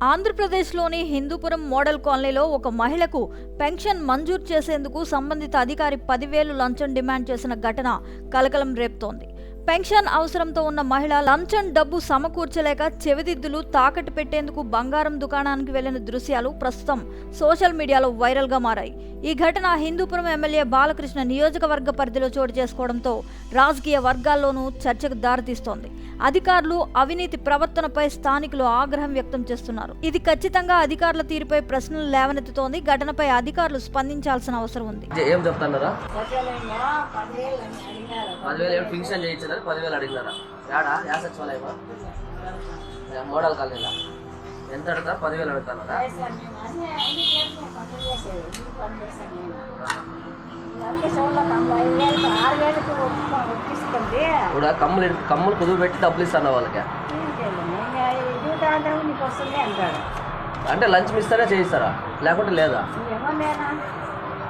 ఆంధ్రప్రదేశ్లోని హిందూపురం మోడల్ కాలనీలో ఒక మహిళకు పెన్షన్ మంజూరు చేసేందుకు సంబంధిత అధికారి 10,000 లంచం డిమాండ్ చేసిన ఘటన కలకలం రేపుతోంది. పెన్షన్ అవసరంతో ఉన్న మహిళ లంచం డబ్బు సమకూర్చలేక చెవిదిద్దులు తాకట్టు పెట్టేందుకు బంగారం దుకాణానికి వెళ్లిన దృశ్యాలు ప్రస్తుతం సోషల్ మీడియాలో వైరల్గా మారాయి. ఈ ఘటన హిందూపురం ఎమ్మెల్యే బాలకృష్ణ నియోజకవర్గ పరిధిలో చోటు చేసుకోవడంతో రాజకీయ వర్గాల్లోనూ చర్చకు దారితీస్తోంది. అధికారులు అవినీతి ప్రవర్తనపై స్థానికులు ఆగ్రహం వ్యక్తం చేస్తున్నారు. ఇది ఖచ్చితంగా అధికారుల తీరుపై ప్రశ్నలు లేవనెత్తుతోంది. ఘటనపై అధికారులు స్పందించాల్సిన అవసరం ఉంది. ఏం చెప్తున్నారా? 10,000 ఫింక్షన్ చేయించారు, 10,000 అడిగినారా? ఏడా సచివాలయమా మోడల్ కాలనీలా ఎంత అడుగుతారు? 10,000 అడుగుతున్నారా? ఇప్పుడు కమ్ములు కుదువు పెట్టి డబ్బులు ఇస్తాను వాళ్ళకి. అంటే లంచ్ ఇస్తారా చేయిస్తారా లేకుంటే లేదా?